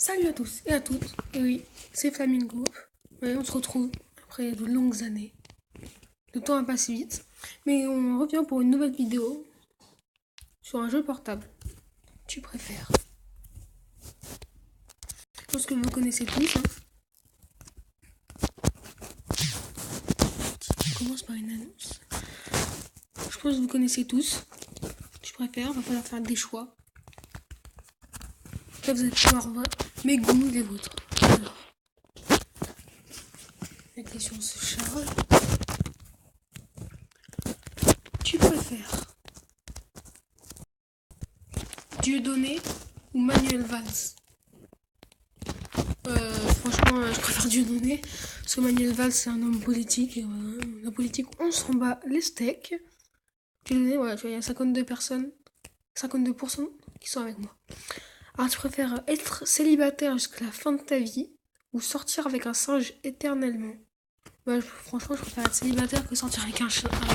Salut à tous et à toutes. Et oui, c'est Flamingo. Ouais, on se retrouve après de longues années. Le temps a passé vite. Mais on revient pour une nouvelle vidéo sur un jeu portable. Tu préfères. Je pense que vous connaissez tous. On commence par une annonce. Je pense que vous connaissez tous. Tu préfères. Va falloir faire des choix. Là, vous allez pouvoir voir mes goûts et les vôtres. Alors, la question se charge. Tu préfères Dieudonné ou Manuel Valls? Franchement, je préfère Dieudonné parce que Manuel Valls c'est un homme politique et voilà, la politique on s'en bat les steaks. Dieudonné, voilà, tu vois, il y a 52 personnes, 52% qui sont avec moi. Alors tu préfères être célibataire jusqu'à la fin de ta vie ou sortir avec un singe éternellement? Franchement, je préfère être célibataire que sortir avec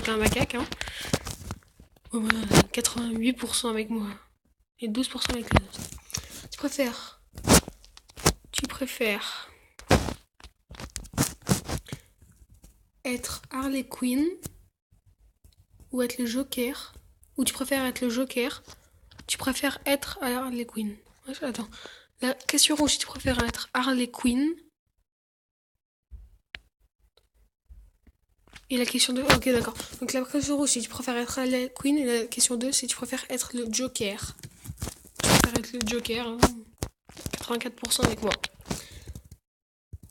un macaque. Hein. Bon, voilà, 88% avec moi et 12% avec les autres. Tu préfères être Harley Quinn ou être le Joker? Ou tu préfères être le Joker? Tu préfères être Harley Quinn? Attends. La question rouge, si tu préfères être Harley Quinn. Et la question 2, ok d'accord. Donc la question rouge, si tu préfères être Harley Quinn. Et la question 2, si tu préfères être le Joker. Tu préfères être le Joker, hein, 84% avec moi.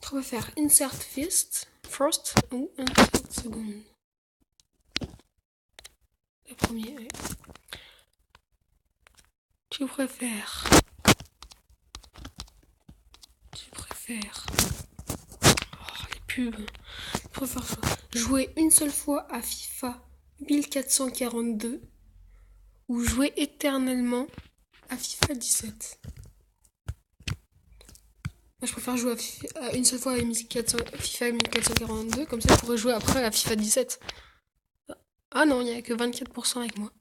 Tu préfères Insert First ou Insert Second? Le premier, ouais. Tu préfères les pubs. Tu préfères jouer une seule fois à FIFA 1442 ou jouer éternellement à FIFA 17? Moi, je préfère jouer à une seule fois à FIFA 1442, comme ça je pourrais jouer après à FIFA 17. Ah non, il n'y a que 24% avec moi.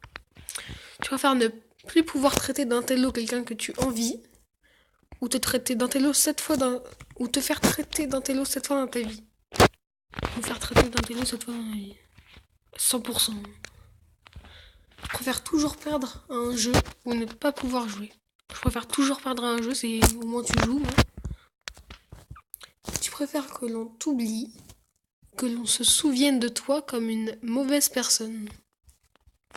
Tu préfères ne plus pouvoir traiter d'un télo quelqu'un que tu envies ou te traiter d'un télo 7 fois ou te faire traiter d'un télo 7 fois dans ta vie? Ou faire traiter d'un télo 7 fois dans ta vie. 100%. Je préfère toujours perdre à un jeu ou ne pas pouvoir jouer. Je préfère toujours perdre à un jeu, c'est au moins tu joues. Hein. Tu préfères que l'on t'oublie, que l'on se souvienne de toi comme une mauvaise personne?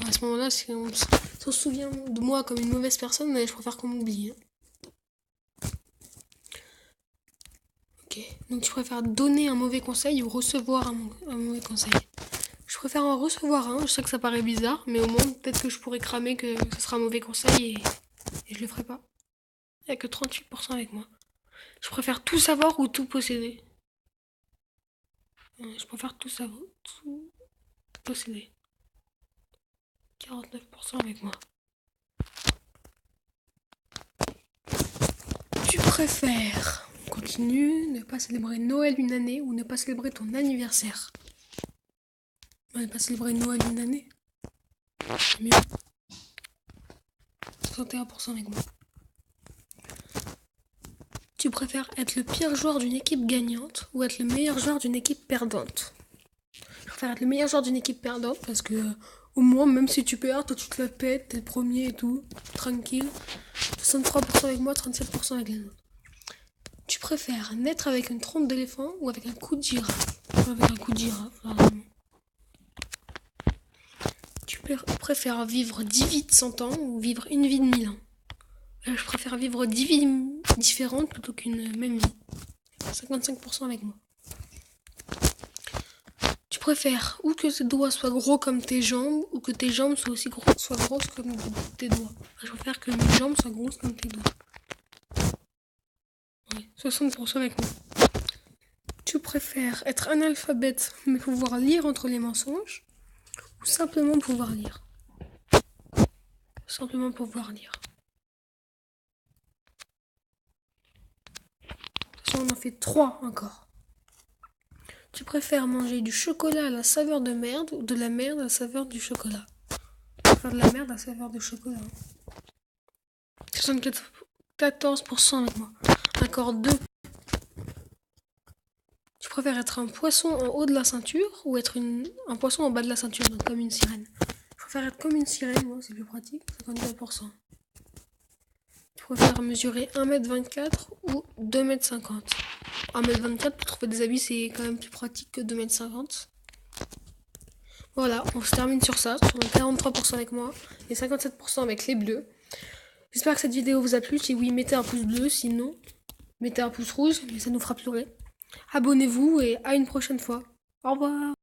À ce moment-là, si on se souvient de moi comme une mauvaise personne, je préfère qu'on m'oublie. Hein. Ok, donc tu préfères donner un mauvais conseil ou recevoir un mauvais conseil? Je préfère en recevoir un, je sais que ça paraît bizarre, mais au moins peut-être que je pourrais cramer que ce sera un mauvais conseil et je le ferai pas. Il n'y a que 38% avec moi. Je préfère tout savoir ou tout posséder? Je préfère tout savoir, tout posséder. 49% avec moi. Tu préfères, on continue, ne pas célébrer Noël une année ou ne pas célébrer ton anniversaire? Ne pas célébrer Noël une année, c'est mieux. 61% avec moi. Tu préfères être le pire joueur d'une équipe gagnante ou être le meilleur joueur d'une équipe perdante? Je préfère être le meilleur joueur d'une équipe perdante parce que au moins, même si tu perds, toi tu te la pètes, t'es le premier et tout, tranquille. 63% avec moi, 37% avec les autres. Tu préfères naître avec une trompe d'éléphant ou avec un cou de girafe? Avec un cou de girafe, vraiment. Tu préfères vivre 10 vies de 100 ans ou vivre une vie de 1000 ans? Je préfère vivre 10 vies différentes plutôt qu'une même vie. 55% avec moi. Tu préfères ou que tes doigts soient gros comme tes jambes ou que tes jambes soient aussi grosses comme tes doigts? Je préfère que mes jambes soient grosses comme tes doigts. Ouais, 60% avec moi. Tu préfères être analphabète mais pouvoir lire entre les mensonges ou simplement pouvoir lire? Simplement pouvoir lire. On en fait 3 encore. Tu préfères manger du chocolat à la saveur de merde ou de la merde à la saveur du chocolat? Je préfère de la merde à la saveur du chocolat. 74% avec moi. Encore 2. Tu préfères être un poisson en haut de la ceinture ou être un poisson en bas de la ceinture, donc comme une sirène? Je préfère être comme une sirène, moi, c'est plus pratique, 52%. Tu préfères mesurer 1m24 ou 2m50? 1m24 pour trouver des habits, c'est quand même plus pratique que 2m50. Voilà, on se termine sur ça, sur 43% avec moi et 57% avec les bleus. J'espère que cette vidéo vous a plu. Si oui, mettez un pouce bleu, sinon, mettez un pouce rouge, mais ça nous fera pleurer. Abonnez-vous et à une prochaine fois. Au revoir.